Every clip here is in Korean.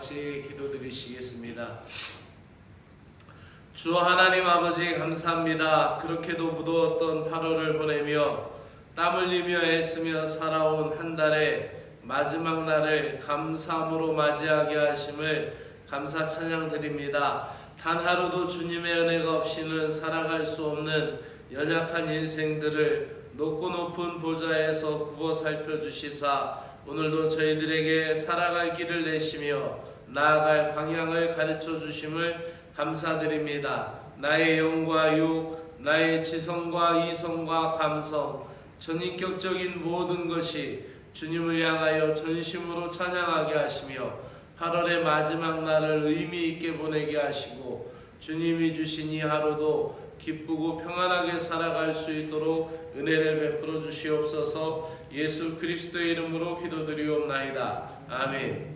같이 기도드리시겠습니다. 주 하나님 아버지 감사합니다. 그렇게도 무더웠던 8월을 보내며 땀 흘리며 애쓰며 살아온 한 달의 마지막 날을 감사함으로 맞이하게 하심을 감사 찬양 드립니다. 단 하루도 주님의 은혜가 없이는 살아갈 수 없는 연약한 인생들을 높고 높은 보좌에서 굽어 살펴주시사 오늘도 저희들에게 살아갈 길을 내시며 나아갈 방향을 가르쳐 주심을 감사드립니다. 나의 영과 육, 나의 지성과 이성과 감성, 전인격적인 모든 것이 주님을 향하여 전심으로 찬양하게 하시며 8월의 마지막 날을 의미 있게 보내게 하시고 주님이 주신 이 하루도 기쁘고 평안하게 살아갈 수 있도록 은혜를 베풀어 주시옵소서. 예수 그리스도의 이름으로 기도드리옵나이다. 아멘.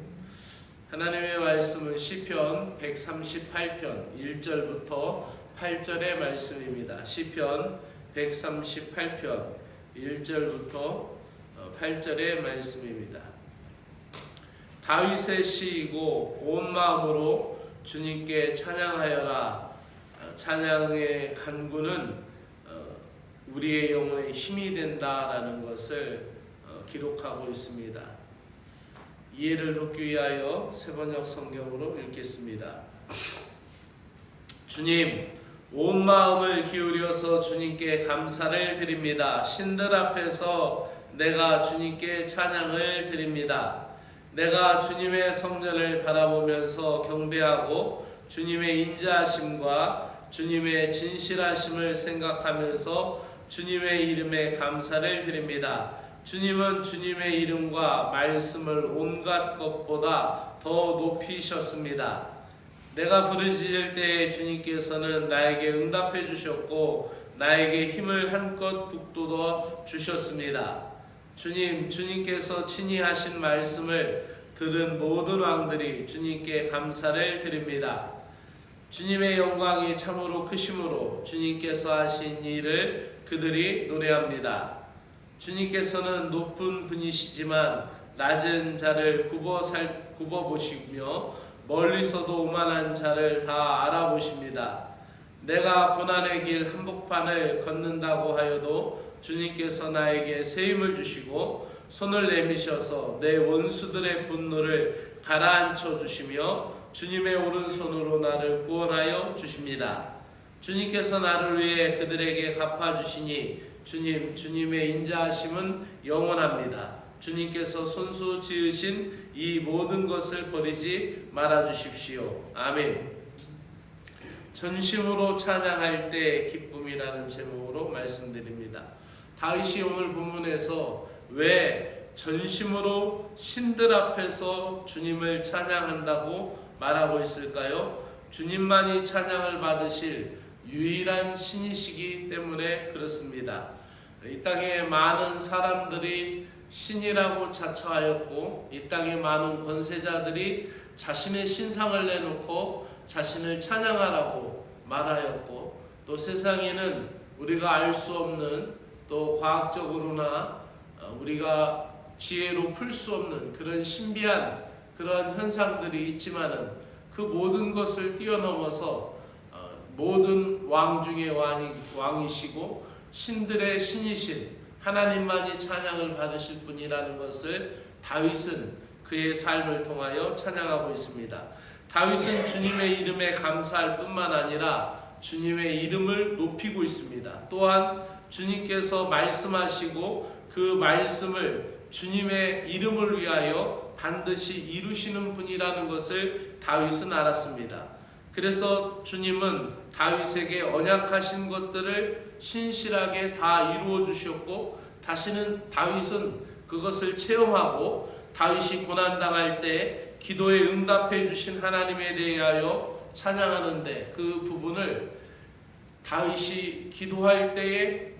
하나님의 말씀은 시편 138편 1절부터 8절의 말씀입니다. 시편 138편 1절부터 8절의 말씀입니다. 다윗의 시이고 온 마음으로 주님께 찬양하여라. 찬양의 간구는 우리의 영혼의 힘이 된다라는 것을 기록하고 있습니다. 이해를 돕기 위하여 세번역 성경으로 읽겠습니다. 주님, 온 마음을 기울여서 주님께 감사를 드립니다. 신들 앞에서 내가 주님께 찬양을 드립니다. 내가 주님의 성전을 바라보면서 경배하고 주님의 인자하심과 주님의 진실하심을 생각하면서 주님의 이름에 감사를 드립니다. 주님은 주님의 이름과 말씀을 온갖 것보다 더 높이셨습니다. 내가 부르짖을 때에 주님께서는 나에게 응답해 주셨고 나에게 힘을 한껏 북돋워 주셨습니다. 주님께서 친히 하신 말씀을 들은 모든 왕들이 주님께 감사를 드립니다. 주님의 영광이 참으로 크심으로 주님께서 하신 일을 그들이 노래합니다. 주님께서는 높은 분이시지만 낮은 자를 굽어 보시며 멀리서도 오만한 자를 다 알아보십니다. 내가 고난의 길 한복판을 걷는다고 하여도 주님께서 나에게 새 힘을 주시고 손을 내미셔서 내 원수들의 분노를 가라앉혀 주시며 주님의 오른손으로 나를 구원하여 주십니다. 주님께서 나를 위해 그들에게 갚아주시니 주님의 인자하심은 영원합니다. 주님께서 손수 지으신 이 모든 것을 버리지 말아주십시오. 아멘. 전심으로 찬양할 때 기쁨이라는 제목으로 말씀드립니다. 다윗이 오늘 본문에서 왜 전심으로 신들 앞에서 주님을 찬양한다고 말하고 있을까요? 주님만이 찬양을 받으실 유일한 신이시기 때문에 그렇습니다. 이 땅에 많은 사람들이 신이라고 자처하였고 이 땅에 많은 권세자들이 자신의 신상을 내놓고 자신을 찬양하라고 말하였고 또 세상에는 우리가 알 수 없는 또 과학적으로나 우리가 지혜로 풀 수 없는 그런 신비한 그런 현상들이 있지만은 그 모든 것을 뛰어넘어서 모든 왕 중에 왕이시고 신들의 신이신 하나님만이 찬양을 받으실 분이라는 것을 다윗은 그의 삶을 통하여 찬양하고 있습니다. 다윗은 주님의 이름에 감사할 뿐만 아니라 주님의 이름을 높이고 있습니다. 또한 주님께서 말씀하시고 그 말씀을 주님의 이름을 위하여 반드시 이루시는 분이라는 것을 다윗은 알았습니다. 그래서 주님은 다윗에게 언약하신 것들을 신실하게 다 이루어 주셨고 다윗은 그것을 체험하고 다윗이 고난당할 때 기도에 응답해 주신 하나님에 대하여 찬양하는데 그 부분을 다윗이 기도할 때에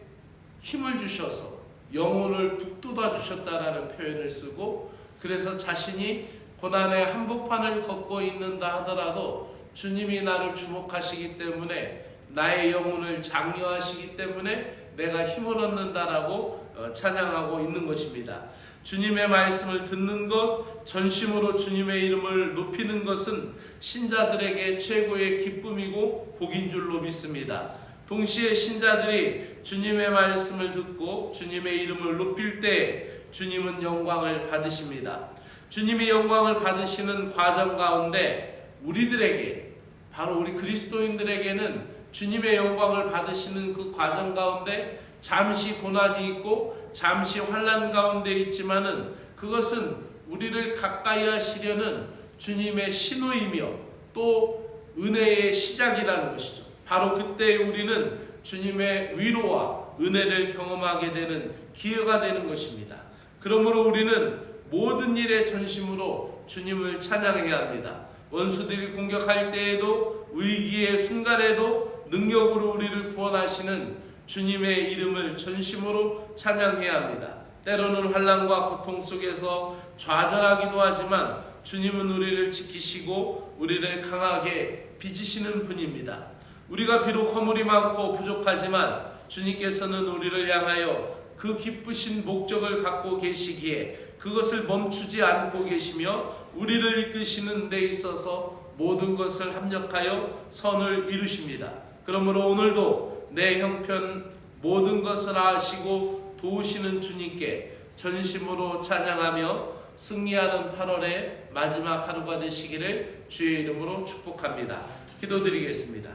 힘을 주셔서 영혼을 북돋아 주셨다라는 표현을 쓰고 그래서 자신이 고난의 한복판을 걷고 있는다 하더라도 주님이 나를 주목하시기 때문에 나의 영혼을 장려하시기 때문에 내가 힘을 얻는다라고 찬양하고 있는 것입니다. 주님의 말씀을 듣는 것, 전심으로 주님의 이름을 높이는 것은 신자들에게 최고의 기쁨이고 복인 줄로 믿습니다. 동시에 신자들이 주님의 말씀을 듣고 주님의 이름을 높일 때 주님은 영광을 받으십니다. 주님이 영광을 받으시는 과정 가운데 우리들에게, 바로 우리 그리스도인들에게는 주님의 영광을 받으시는 그 과정 가운데 잠시 고난이 있고 잠시 환난 가운데 있지만은 그것은 우리를 가까이 하시려는 주님의 신호이며 또 은혜의 시작이라는 것이죠. 바로 그때 우리는 주님의 위로와 은혜를 경험하게 되는 기회가 되는 것입니다. 그러므로 우리는 모든 일에 전심으로 주님을 찬양해야 합니다. 원수들이 공격할 때에도, 위기의 순간에도 능력으로 우리를 구원하시는 주님의 이름을 전심으로 찬양해야 합니다. 때로는 환난과 고통 속에서 좌절하기도 하지만 주님은 우리를 지키시고 우리를 강하게 빚으시는 분입니다. 우리가 비록 허물이 많고 부족하지만 주님께서는 우리를 향하여 그 기쁘신 목적을 갖고 계시기에 그것을 멈추지 않고 계시며 우리를 이끄시는 데 있어서 모든 것을 합력하여 선을 이루십니다. 그러므로 오늘도 내 형편 모든 것을 아시고 도우시는 주님께 전심으로 찬양하며 승리하는 8월의 마지막 하루가 되시기를 주의 이름으로 축복합니다. 기도드리겠습니다.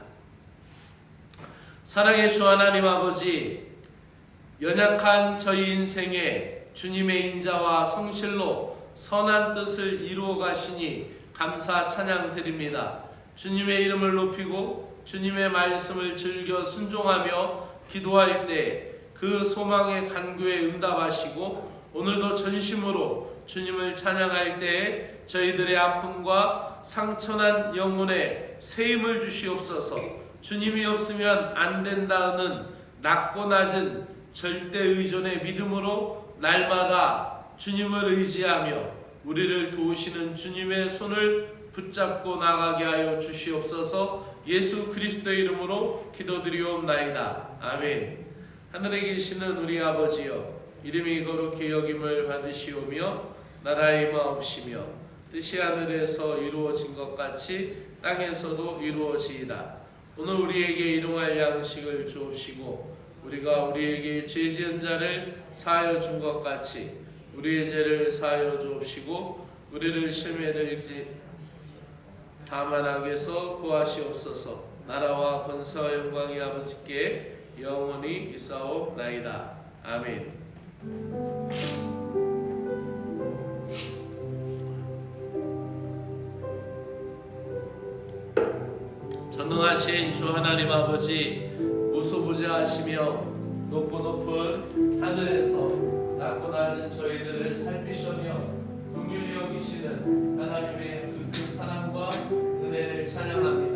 사랑의 주 하나님 아버지, 연약한 저희 인생에 주님의 인자와 성실로 선한 뜻을 이루어 가시니 감사 찬양 드립니다. 주님의 이름을 높이고 주님의 말씀을 즐겨 순종하며 기도할 때 그 소망의 간구에 응답하시고 오늘도 전심으로 주님을 찬양할 때에 저희들의 아픔과 상처난 영혼에 새 힘을 주시옵소서. 주님이 없으면 안 된다는 낮고 낮은 절대 의존의 믿음으로 날마다 주님을 의지하며 우리를 도우시는 주님의 손을 붙잡고 나가게 하여 주시옵소서. 예수 그리스도의 이름으로 기도드리옵나이다. 아멘. 하늘에 계시는 우리 아버지여, 이름이 거룩히 여김을 받으시오며 나라의 마옵시며 뜻이 하늘에서 이루어진 것 같이 땅에서도 이루어지이다. 오늘 우리에게 일용할 양식을 주옵시고 우리가 우리에게 죄 지은 자를 사하여 준 것 같이 우리의 죄를 사하여 주옵시고 우리를 시험에 들지 다만 악에서 구하시옵소서. 나라와 권세와 영광이 아버지께 영원히 있사옵나이다. 아멘. 전능하신 주 하나님 아버지, 무소부재하시며 높고 높은 하늘에서 낮고 낮은 저희들을 살피시며 긍휼히 여기시는 하나님의 그 사랑과 은혜를 찬양합니다.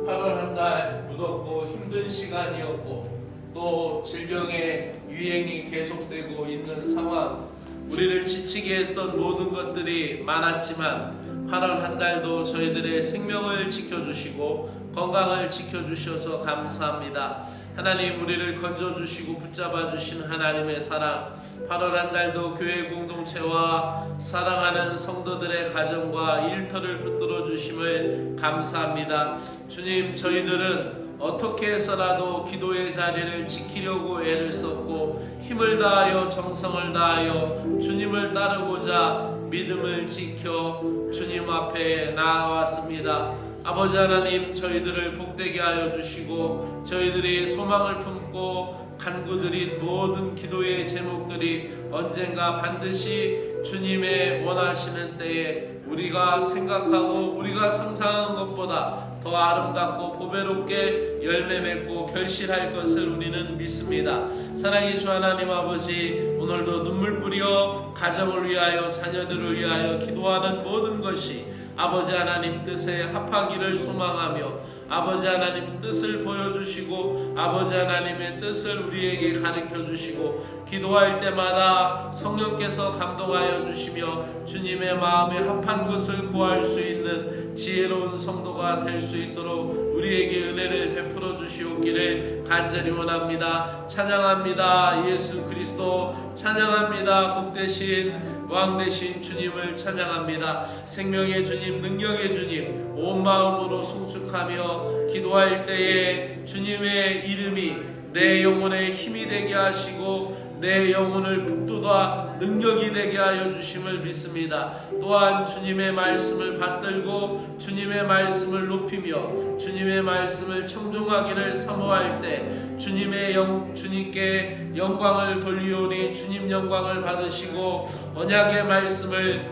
8월 한 달 무덥고 힘든 시간이었고 또 질병의 유행이 계속되고 있는 상황, 우리를 지치게 했던 모든 것들이 많았지만 8월 한 달도 저희들의 생명을 지켜주시고 건강을 지켜주셔서 감사합니다. 하나님, 우리를 건져주시고 붙잡아주신 하나님의 사랑, 8월 한 달도 교회 공동체와 사랑하는 성도들의 가정과 일터를 붙들어 주심을 감사합니다. 주님, 저희들은 어떻게 해서라도 기도의 자리를 지키려고 애를 썼고 힘을 다하여 정성을 다하여 주님을 따르고자 믿음을 지켜 주님 앞에 나아왔습니다. 아버지 하나님, 저희들을 복되게 하여 주시고 저희들이 소망을 품고 간구드린 모든 기도의 제목들이 언젠가 반드시 주님의 원하시는 때에 우리가 생각하고 우리가 상상한 것보다 더 아름답고 보배롭게 열매 맺고 결실할 것을 우리는 믿습니다. 사랑의 주 하나님 아버지, 오늘도 눈물 뿌려 가정을 위하여 자녀들을 위하여 기도하는 모든 것이 아버지 하나님 뜻에 합하기를 소망하며 아버지 하나님 뜻을 보여주시고 아버지 하나님의 뜻을 우리에게 가르쳐 주시고 기도할 때마다 성령께서 감동하여 주시며 주님의 마음에 합한 것을 구할 수 있는 지혜로운 성도가 될 수 있도록 우리에게 은혜를 베풀어 주시옵기를 간절히 원합니다. 찬양합니다. 예수 그리스도 찬양합니다. 복되신 왕 되신 주님을 찬양합니다. 생명의 주님, 능력의 주님, 온 마음으로 송축하며 기도할 때에 주님의 이름이 내 영혼에 힘이 되게 하시고 내 영혼을 북돋아 능력이 되게 하여 주심을 믿습니다. 또한 주님의 말씀을 받들고 주님의 말씀을 높이며 주님의 말씀을 청종하기를 사모할 때 주님께 영광을 돌리오니 주님 영광을 받으시고 언약의 말씀을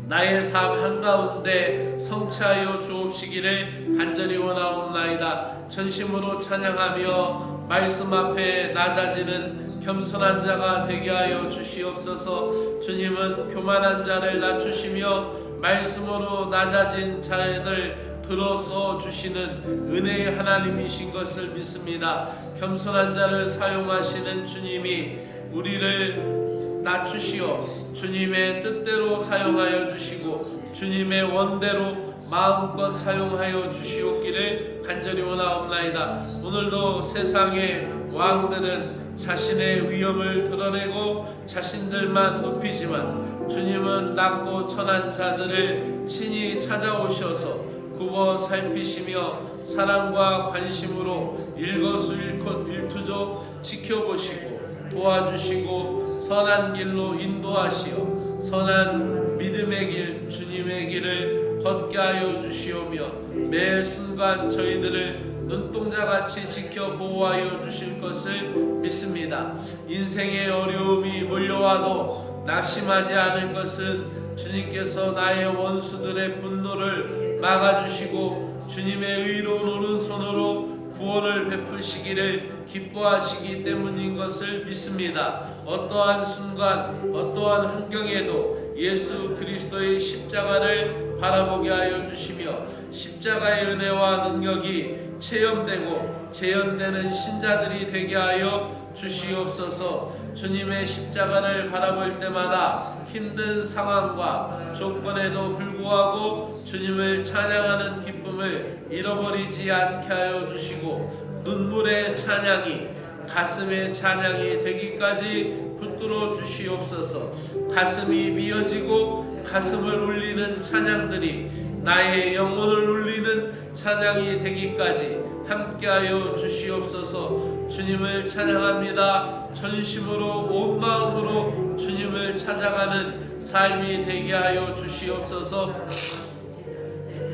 나의 삶 한가운데 성취하여 주옵시기를 간절히 원하옵나이다. 전심으로 찬양하며 말씀 앞에 낮아지는 겸손한 자가 되게 하여 주시옵소서. 주님은 교만한 자를 낮추시며 말씀으로 낮아진 자들 들어서 주시는 은혜의 하나님이신 것을 믿습니다. 겸손한 자를 사용하시는 주님이 우리를 낮추시어 주님의 뜻대로 사용하여 주시고 주님의 원대로 마음껏 사용하여 주시옵기를 간절히 원하옵나이다. 오늘도 세상의 왕들은 자신의 위엄을 드러내고 자신들만 높이지만 주님은 낮고 천한 자들을 친히 찾아오셔서 굽어 살피시며 사랑과 관심으로 일거수일투족 지켜보시고 도와주시고 선한 길로 인도하시어 선한 믿음의 길 주님의 길을 걷게 하여 주시오며 매 순간 저희들을 눈동자같이 지켜 보호하여 주실 것을 믿습니다. 인생의 어려움이 몰려와도 낙심하지 않을 것은 주님께서 나의 원수들의 분노를 막아주시고 주님의 의로운 오른손으로 구원을 베푸시기를 기뻐하시기 때문인 것을 믿습니다. 어떠한 순간 어떠한 환경에도 예수 그리스도의 십자가를 바라보게 하여 주시며 십자가의 은혜와 능력이 체험되고 재현되는 신자들이 되게 하여 주시옵소서. 주님의 십자가를 바라볼 때마다 힘든 상황과 조건에도 불구하고 주님을 찬양하는 기쁨을 잃어버리지 않게 하여 주시고 눈물의 찬양이 가슴의 찬양이 되기까지 붙들어 주시옵소서. 가슴이 미어지고 가슴을 울리는 찬양들이 나의 영혼을 울리는 찬양이 되기까지 함께하여 주시옵소서. 주님을 찬양합니다. 전심으로 온 마음으로 주님을 찾아가는 삶이 되게 하여 주시옵소서.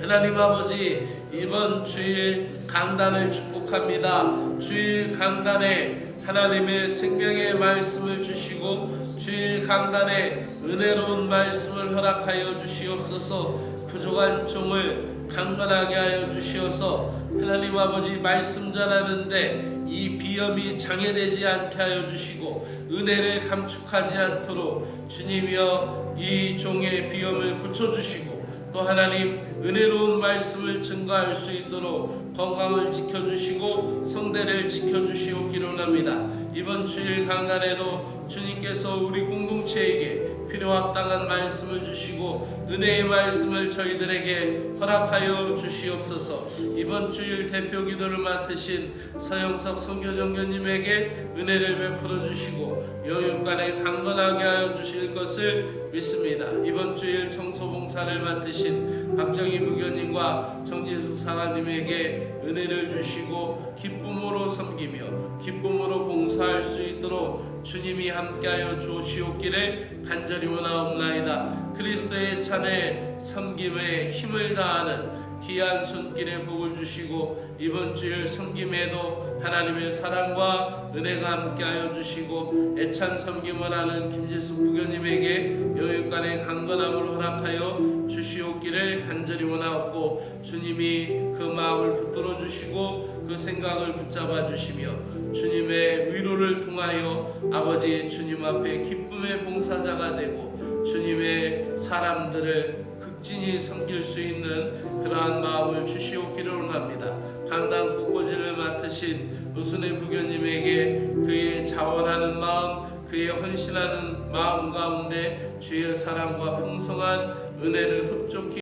하나님 아버지, 이번 주일 강단을 축복합니다. 주일 강단에 하나님의 생명의 말씀을 주시고 주일 강단에 은혜로운 말씀을 허락하여 주시옵소서. 부족한 종을 강건하게 하여 주시어서 하나님 아버지 말씀 전하는데 이 비염이 장애되지 않게 하여 주시고 은혜를 감축하지 않도록 주님이여 이 종의 비염을 고쳐주시고 또 하나님 은혜로운 말씀을 증거할 수 있도록 건강을 지켜주시고 성대를 지켜주시옵기를 원합니다. 이번 주일 강단에도 주님께서 우리 공동체에게 필요합당한 말씀을 주시고 은혜의 말씀을 저희들에게 허락하여 주시옵소서. 이번 주일 대표 기도를 맡으신 서영석 선교정교님에게 은혜를 베풀어 주시고 영육간에 강건하게 하여 주실 것을 믿습니다. 이번 주일 청소봉사를 맡으신 박정희 부교님과 정진숙 사관님에게 은혜를 주시고 기쁨으로 섬기며 기쁨으로 봉사할 수 있도록 주님이 함께하여 주시옵기를 간절히 원하옵나이다. 그리스도의 찬에 섬김에 힘을 다하는 귀한 손길에 복을 주시고 이번 주일 섬김에도 하나님의 사랑과 은혜가 함께하여 주시고 애찬 섬김을 하는 김지숙 부교님에게 영육간의 강건함을 허락하여 주시옵기를 간절히 원하옵고 주님이 그 마음을 붙들어 주시고 그 생각을 붙잡아 주시며 주님의 위로를 통하여 아버지 주님 앞에 기쁨의 봉사자가 되고 주님의 사람들을 극진히 섬길 수 있는 그러한 마음을 주시옵기를 원합니다. 강단 국고지를 맡으신 우순의 부교님에게 그의 자원하는 마음, 그의 헌신하는 마음 가운데 주의 사랑과 풍성한 은혜를 흡족히